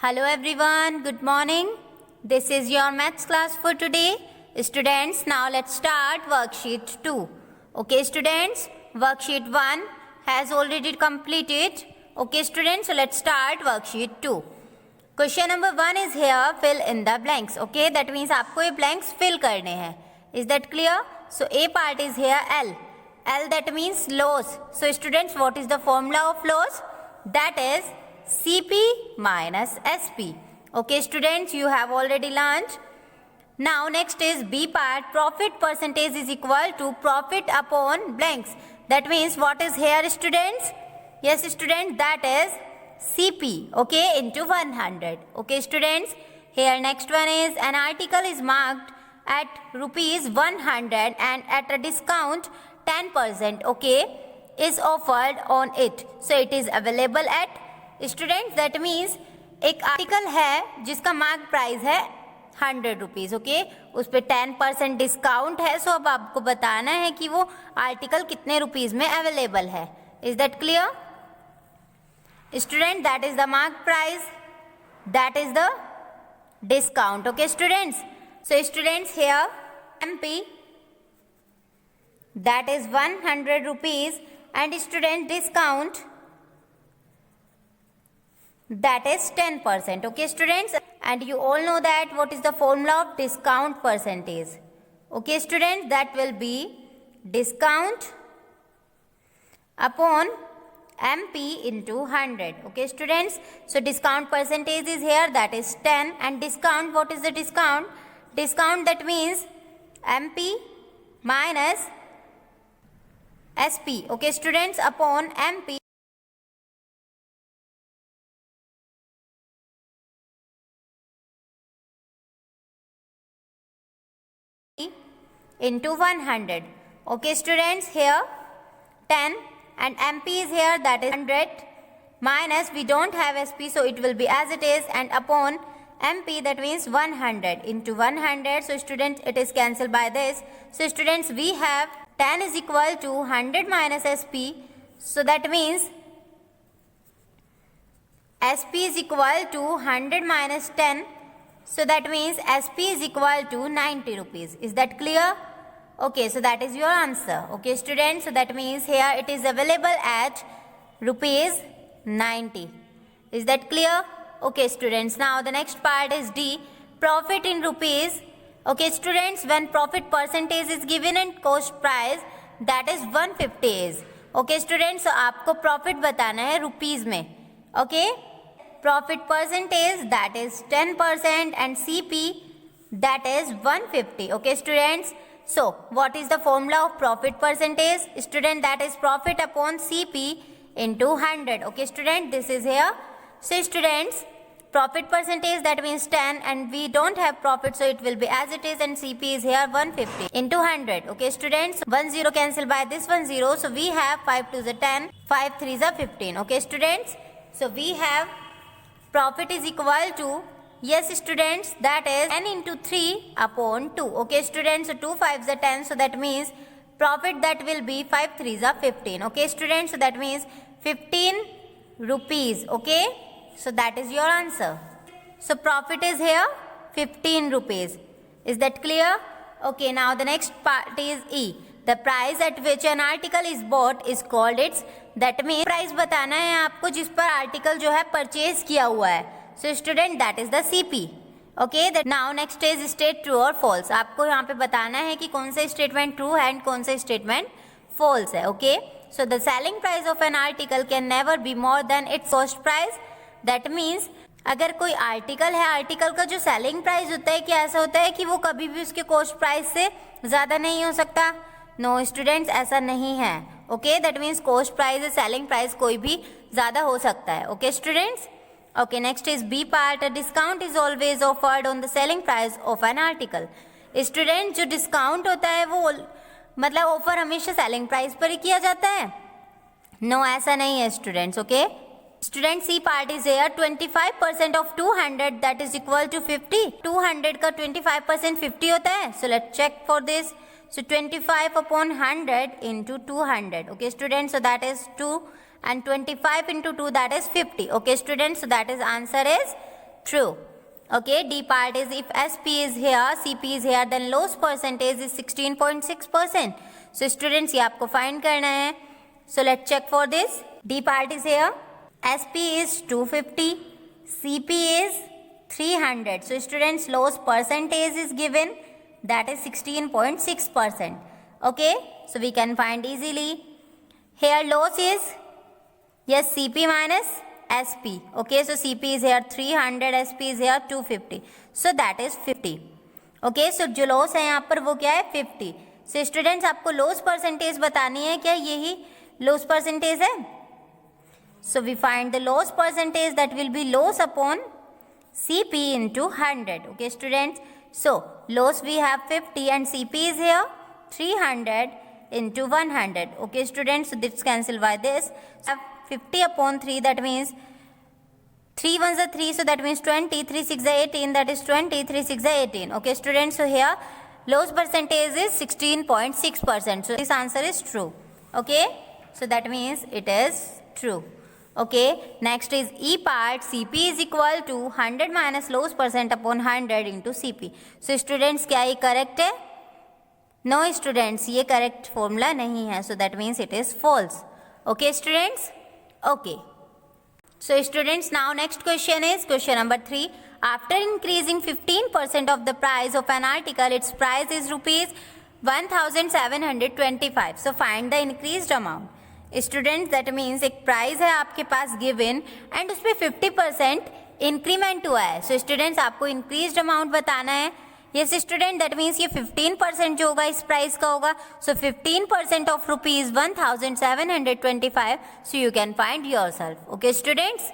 Hello everyone, good morning. This is your maths class for today. Students, now let's start worksheet 2. Okay students, worksheet 1 has already completed. Okay students, so let's start worksheet 2. Question number 1 is here, fill in the blanks. Okay, that means आपको ये blanks fill करने हैं. Is that clear? So A part is here L. L that means loss. So students, what is the formula of loss? That is CP minus SP. Okay students, you have already learned. Now next is B part, profit percentage is equal to profit upon blanks. That means what is here students? Yes students, that is CP, okay, into 100. Okay students, here next one is an article is marked at rupees 100 and at a discount 10%, okay, is offered on it. So it is available at students that means एक article है जिसका mark price है 100 rupees. Okay, उस पर 10% discount है. सो अब आपको बताना है कि वो आर्टिकल कितने रुपीज़ में अवेलेबल है. Is that clear student? That is the mark price, that is the discount. Okay students, so students here MP that is 100 rupees and student discount that is 10%. Okay students, and you all know that what is the formula of discount percentage. Okay students, that will be discount upon MP into 100. Okay students, so discount percentage is here, that is 10, and discount, what is the discount? Discount that means MP minus SP. Okay students, upon MP into 100. Okay students, here 10 and MP is here, that is 100 minus, we don't have SP, so it will be as it is, and upon MP, that means 100 into 100. So students, it is cancelled by this. So students, we have 10 is equal to 100 minus SP. So that means SP is equal to 100 minus 10. So that means SP is equal to 90 rupees. Is that clear? Okay, so that is your answer. Okay students, so that means here it is available at rupees 90. Is that clear? Okay students, now the next part is D, profit in rupees. Okay students, when profit percentage is given and cost price, that is 150 is. Okay students, so आपको profit बताना है rupees में. Okay, profit percentage that is 10% and CP that is 150. Okay students, so what is the formula of profit percentage? Student, that is profit upon CP into 100. Okay student, this is here. So students, profit percentage that means 10 and we don't have profit, so it will be as it is, and CP is here 150 into 100. Okay students, 1 0 cancel by this 1 0, so we have 5 2 is 10, 5 3 is 15. Okay students, so we have profit is equal to, yes students, that is 10 into 3 upon 2. Okay students, so 2 5 is 10, so that means profit that will be 5 3 is 15. Okay students, so that means 15 rupees. Okay, so that is your answer. So profit is here 15 rupees. Is that clear? Okay, now the next part is E. The price at which an article is bought is called its, that means price बताना है आपको जिस पर article जो है purchase किया हुआ है. So student, that is the CP. Okay, that now next is state true or false. आपको यहाँ पे बताना है कि कौन सा statement true है and कौन सा statement false है. Okay, so the selling price of an article can never be more than its cost price. That means अगर कोई आर्टिकल है, आर्टिकल का जो सेलिंग प्राइस होता है, क्या ऐसा होता है कि वो कभी भी उसके कॉस्ट प्राइस से ज़्यादा नहीं हो सकता? नो स्टूडेंट्स, ऐसा नहीं है. Okay, that means cost price selling price कोई भी ज़्यादा हो सकता है. Okay students, okay next is B part, discount is always offered on the selling price of an article. Student, जो डिस्काउंट होता है वो मतलब ऑफर हमेशा सेलिंग प्राइस पर ही किया जाता है? नो, ऐसा नहीं है students. Okay student, C part is here 25% of 200 that is equal to 50. 200 का 25% 50 होता है. So let's check for this. So 25 upon 100 into 200. Okay students, so that is 2 and 25 into 2 that is 50. Okay students, so that is answer is True. Okay, D part is if SP is here, CP is here, then loss percentage is 16.6%. So students, ये आपको find करना है. So let's check for this. D part is here. SP is 250. CP is 300. So students, loss percentage is given. That is 16.6%. Okay, so we can find easily. Here loss is, yes, CP minus SP. Okay, so CP is here 300, SP is here 250. So that is 50. Okay, so जो loss है यहाँ पर वो क्या है 50. So students, आपको loss percentage बतानी है क्या, यही loss percentage है. So we find the loss percentage, that will be loss upon CP into 100. Okay students, so loss we have 50 and CP is here 300 into 100. Okay students, so this cancel by this. 50 upon 3, that means 3 ones are 3, so that means 20, 3 6 are 18, that is 20, 3 6 are 18. Okay students, so here loss percentage is 16.6%. So this answer is true. Okay, so that means it is true. Okay, next is E part. CP is equal to 100 minus loss percent upon 100 into CP. So students, क्या ये correct है? No students, ये correct formula नहीं है. So that means it is false. Okay students? Okay. So students, now next question is question number 3. After increasing 15% of the price of an article, its price is rupees 1725. So find the increased amount. Students, that means एक price है आपके पास given and उस पर 50% increment हुआ है. So students, आपको increased amount बताना है. यस स्टूडेंट, दैट मीन्स ये 15% जो होगा इस प्राइस का होगा. So 15% off rupees 1725. So you can find yourself. Okay students,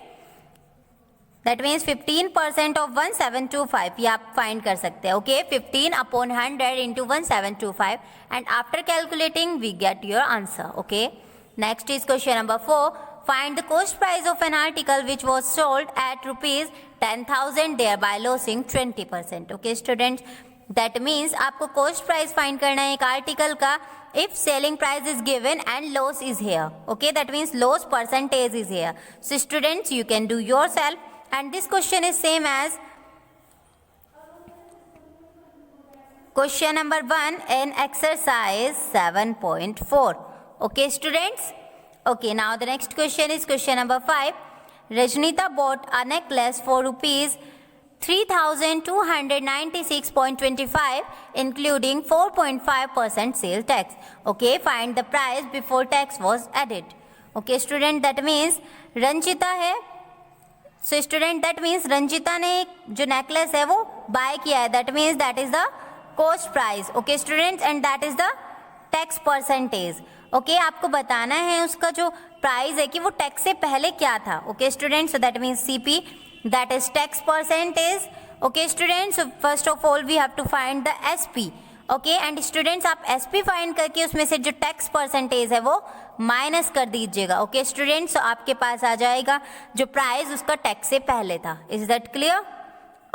that means 15% off 1725 ये आप फाइंड कर सकते हैं. Okay, 15 upon 100 into 1725 and after calculating we get your answer. Okay, next is question number 4. Find the cost price of an article which was sold at rupees 10,000, thereby losing 20%. Okay students, that means आपको cost price find करना है एक article का if selling price is given and loss is here. Okay, that means loss percentage is here. So students, you can do yourself, and this question is same as question number 1 in exercise 7.4. Okay students. Okay, now the next question is question number 5. Rajnita bought a necklace for rupees 3,296.25 including 4.5% sale tax. Okay, find the price before tax was added. Okay student, that means Ranjita है. So student, that means Ranjita ने जो necklace है वो buy किया है. That means that is the cost price. Okay students, and that is the tax percentage. Okay, आपको बताना है उसका जो प्राइस है कि वो टैक्स से पहले क्या था. Okay students, so that means CP, that is tax percentage. Okay students, first of all we have to find the SP. Okay, and students, आप एसपी फाइंड करके उसमें से जो टैक्स परसेंटेज है वो माइनस कर दीजिएगा. ओके स्टूडेंट्स, so आपके पास आ जाएगा जो प्राइस उसका टैक्स से पहले था. Is that clear?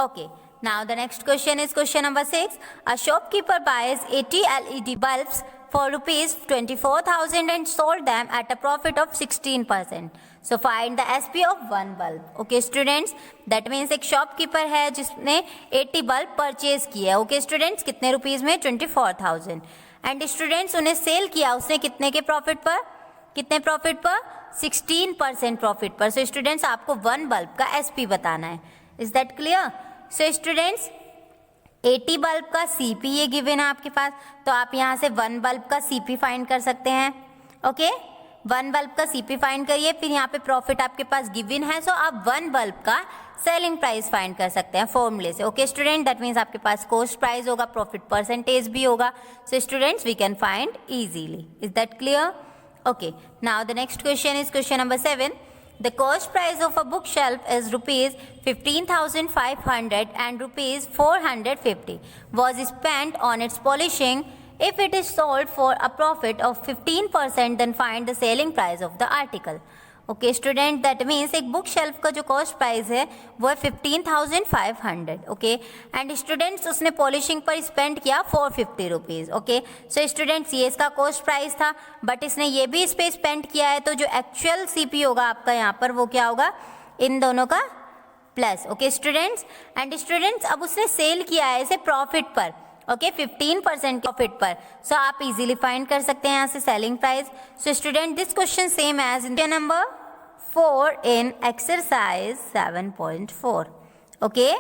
Okay, now the next question is question number 6. A shopkeeper buys 80 LED bulbs for rupees 24,000 and sold them at a profit of 16%. So find the SP of one bulb. Okay students, that means एक shopkeeper है जिसने 80 bulb purchase किया है. Okay students, कितने rupees में? 24,000. And students, उन्हें cell किया उसने कितने के प्रॉफिट पर? कितने प्रॉफिट पर? 16% प्रॉफिट पर. So students, आपको वन बल्ब का SP बताना है. Is that clear? So students, 80 bulb का CP ये गिवन है आपके पास, तो आप यहाँ से वन बल्ब का CP फाइंड कर सकते हैं. ओके, वन बल्ब का CP फाइंड करिए, फिर यहाँ पे प्रॉफिट आपके पास गिवन है, सो आप वन बल्ब का सेलिंग प्राइस फाइंड कर सकते हैं फॉर्मूले से. ओके स्टूडेंट, दैट मीन्स आपके पास कॉस्ट प्राइस होगा, प्रॉफिट परसेंटेज भी होगा. So students, we can find easily. Is that clear? Okay, now the next question is question number 7. The cost price of a bookshelf is rupees 15,500 and rupees 450 was spent on its polishing. If it is sold for a profit of 15%, then find the selling price of the article. Okay student, that means एक book shelf का जो cost price है वो है 15,500. Okay, and students उसने polishing पर spend किया 450 rupees. Okay, so students ये इसका कॉस्ट प्राइस था, बट इसने ये भी इस पर स्पेंड किया है, तो जो एक्चुअल सीपी होगा आपका यहाँ पर वो क्या होगा? इन दोनों का plus, okay students. And students अब उसने सेल किया है इसे प्रॉफिट पर, ओके 15% प्रॉफिट पर। सो आप इजीली फाइंड कर सकते हैं यहाँ से selling price. So student this question same as number 4 in exercise 7.4. Okay.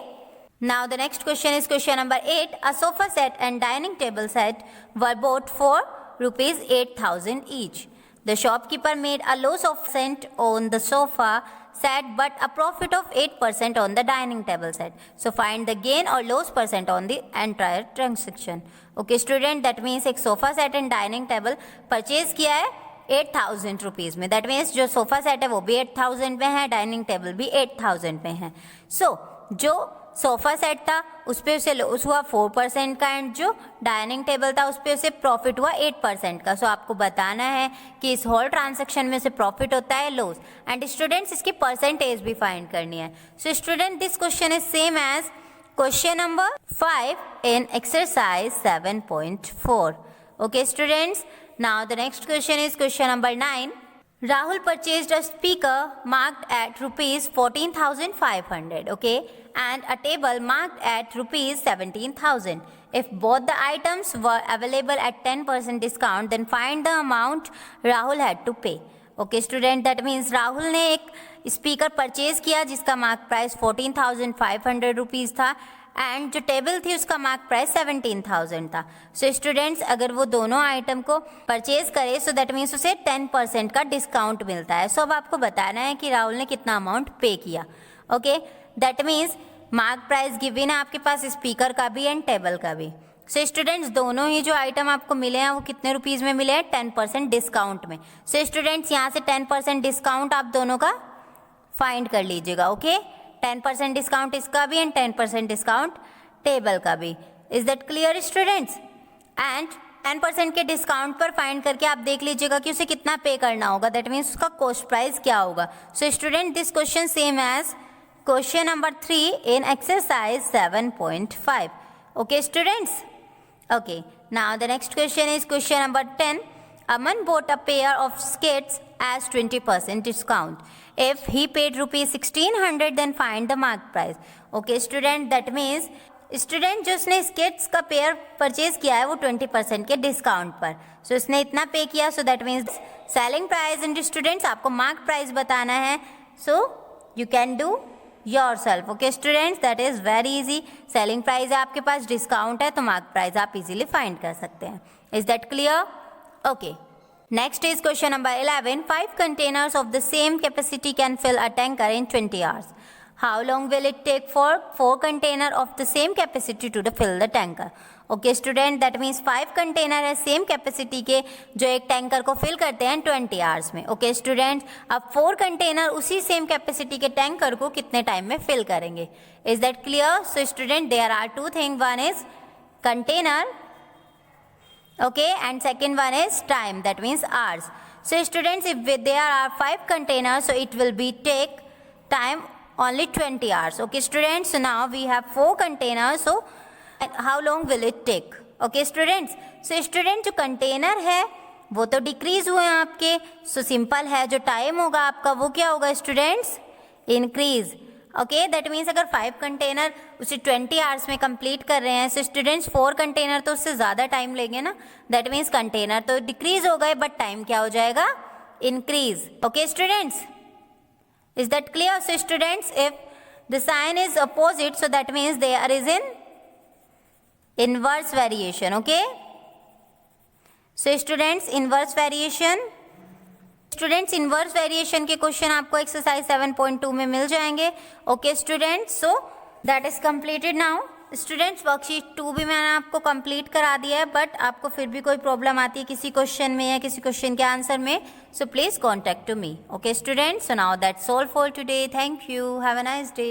Now the next question is question number 8. A sofa set and dining table set were bought for rupees 8,000 each. The shopkeeper made a loss of cent on the sofa set but a profit of 8% on the dining table set. So find the gain or loss percent on the entire transaction. Okay student, that means एक sofa set and dining table purchase किया है 8,000 rupees में। That means जो sofa set है वो भी 8,000 में है, डाइनिंग टेबल भी 8,000 में है। सो जो सोफा सेट था उस पर उसे लॉस हुआ 4% का एंड जो डाइनिंग टेबल था उस पर उसे प्रॉफिट हुआ 8% का। सो आपको बताना है कि इस होल ट्रांजेक्शन में से प्रॉफिट होता है लॉस। एंड स्टूडेंट्स इसकी परसेंटेज भी फाइंड करनी है। So student this question is same as question number 5 in exercise 7.4. Okay students. Now the next question is question number 9. Rahul purchased a speaker marked at rupees 14,500, okay, and a table marked at rupees 17,000. If both the items were available at 10% discount, then find the amount Rahul had to pay. Okay student, that means Rahul ने एक speaker purchase किया जिसका mark price 14,500 rupees था and जो table थी उसका mark price 17,000 था। So students अगर वो दोनों आइटम को परचेज करे सो दैट मीन्स उसे 10% का डिस्काउंट मिलता है। सो अब आपको बताना है कि राहुल ने कितना अमाउंट पे किया। Okay that means mark price given है आपके पास स्पीकर का भी एंड टेबल का भी। सो स्टूडेंट्स दोनों ही जो आइटम आपको मिले हैं वो कितने रुपीज़ में मिले हैं 10% डिस्काउंट में। सो स्टूडेंट्स यहाँ से 10% डिस्काउंट आप दोनों का फाइंड कर लीजिएगा। ओके 10% डिस्काउंट इसका भी एंड 10% डिस्काउंट टेबल का भी। Is that clear students? And 10% के डिस्काउंट पर फाइंड करके आप देख लीजिएगा कि उसे कितना पे करना होगा, दैट मीन्स उसका कॉस्ट प्राइस क्या होगा। So student this question same as question number 3 in exercise 7.5. Okay students? Okay, now the next question is question number 10. Aman bought a pair of skates as 20% discount. If he paid rupees 1,600 then find the mark price. Okay student, that means student जो उसने skates का pair purchase किया है वो 20% के discount पर। सो उसने इतना पे किया। सो that means selling price and students आपको मार्क प्राइस बताना है। सो you can do yourself. Okay students, that is very easy. Selling price है आपके पास, डिस्काउंट है तो मार्क प्राइस आप इजीली फाइंड कर सकते हैं। Is that clear? Okay next is question number 11. 5 containers of the same capacity can fill a tanker in 20 hours. How long will it take for 4 container of the same capacity to fill the tanker? Okay student, that means 5 container है same capacity के जो एक tanker को fill करते हैं 20 hours में। Okay student, अब 4 container उसी सेम कैपेसिटी के टैंकर को कितने टाइम में फिल करेंगे? Is that clear? So student there are 2 thing, one is container okay and second one is time, that means hours. So students if there are 5 containers so it will be take time only 20 hours. Okay students, so now we have 4 containers, so how long will it take? Okay students, so student जो container है वो तो decrease हुए हैं आपके, so simple है जो time होगा आपका वो क्या होगा students? Increase. Okay that means अगर 5 कंटेनर उसे 20 आवर्स में कंप्लीट कर रहे हैं सो स्टूडेंट्स 4 कंटेनर तो उससे ज़्यादा टाइम लेंगे ना, दैट मीन्स कंटेनर तो डिक्रीज हो गए बट टाइम क्या हो जाएगा? Increase. Okay students, is that clear? So students if the sign is opposite so that means there is in inverse variation. Okay so students inverse variation, students inverse variation के question आपको exercise 7.2 में मिल जाएंगे। Okay students, so that is completed now. Students worksheet 2 भी मैंने आपको complete करा दिया है, बट आपको फिर भी कोई प्रॉब्लम आती है किसी क्वेश्चन में या किसी क्वेश्चन के आंसर में, so please contact to me. Okay students, so now that's all for today. Thank you, have a nice day.